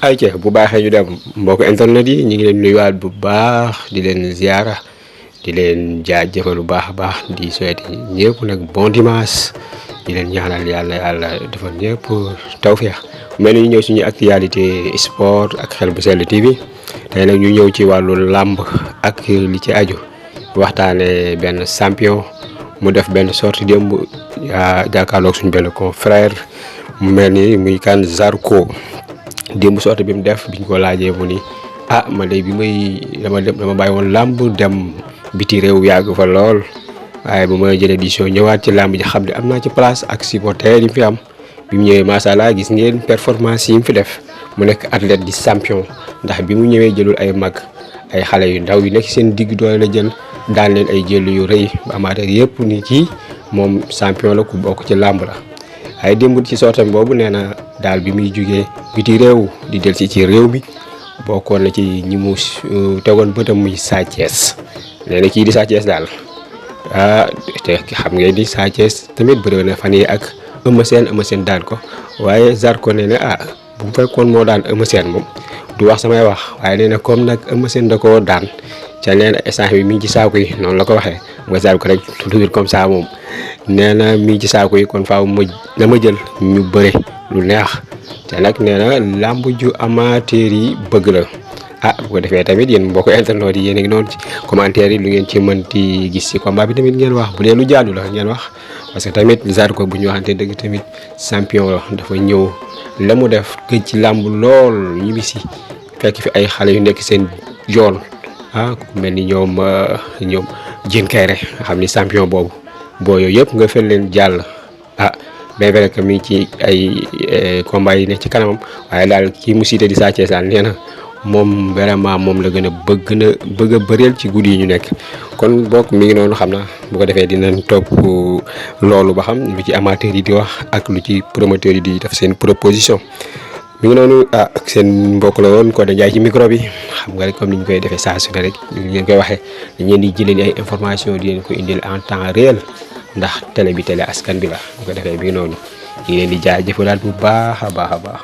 ayca bu baaxee ñu dem mbokk internet yi ñu ngi leen nuyuwaat bu baax di leen ziara di leen jaajëfal bu baax a baax di souhaiter ñëpp nag bon dimanche di leen ñaanal yàlla defal ñëpp tawfeex mel ni ñu ñëw suñu actualité sport ak Xel bu Sell TV tey nag ñu ñëw ci wàllu làmb ak li ci aju waxtaane benn champion mu def benn sortie démb jàkkaarloog suñu benn confrère mu mel ni muy kan Zarko. démb sorte bi mu def biñ ko laajee mu ni man de bi may dama bàyyi woon làmb dem biti réew yàgg fa lool waaye bu ma jëlee édition ñëwaat ci làmb ji xam ne am naa ci place ak supporter yi mu fi am bi mu ñëwee macha allah gis ngeen performance yi mu fi def mu nekk athlète di champion ndax bi mu ñëwee jëlul ay mag ay xale yu ndaw yu nekk seen digg doole la jël daan leen ay jël yu rëy ba amateur yëpp ni kii moom champion la ku bokk ci làmb la. ay démb ci sortam boobu nee na daal bi muy jugee biti réew di del si ci réew mi bokkoon na ci ñi mu tegoon bëtam muy Sa Thiès nee na kii di Sa Thiès daal te xam ngeen di Sa Thiès tamit bëri na fan yi ak Eumeu Sène daan ko waaye Zarko nee na bu fekkoon moo daan Eumeu Sène moom du wax samay wax waaye nee na comme nag Eumeu Sène da koo daan ca nee na instant bi mi ngi ci saako yi noonu la ko waxee nga Zarko rek toujours comme ça moom nee na mi ngi ci saako yi kon faaw na ma jël ñu bëre lu neex te nag nee na làmb ju amateur yi bëgg la bu ko defee tamit yéen mbokk internet yi yéen a ngi noonu ci commentaire yi lu ngeen ci mënti gis ci combat bi tamit ngeen wax bu dee lu jaadu la ngeen wax parce que tamit Zarko bu ñu waxante dëgg tamit champion la dafa ñëw la mu def gëj ci làmb lool ñibbisi fekk fi ay xale yu nekk seen yoon ku mel ni ñoom Diène Kaïré nga xam ni champion boobu boo yooyu yëpp nga fel leen jàll bien vrai que mi ngi ci ay combat yi ne ci kanamam waaye daal kii mu cité di Sa Thiès daal nee na moom vraiment moom la gën a bëgg a bëreel ci guddi yi ñu nekk kon bokk mi ngi noonu xam na bu ko defee dinañ topp loolu ba xam lu ci amateur yi di wax ak lu ci promoteur yi di def seen proposition mi ngi noonu seen mbokk la woon Codé Ndiaye ci micro bi xam nga rek comme ni ñu koy defee saa su ne rek ñu leen koy waxee dañ leen di jëlee ay information di leen ko indil en temps réel ndax télé askan bi la bu ko defee mi ngi noonu ñu ngi leen di jaajëfalaat bu baax a baax a baax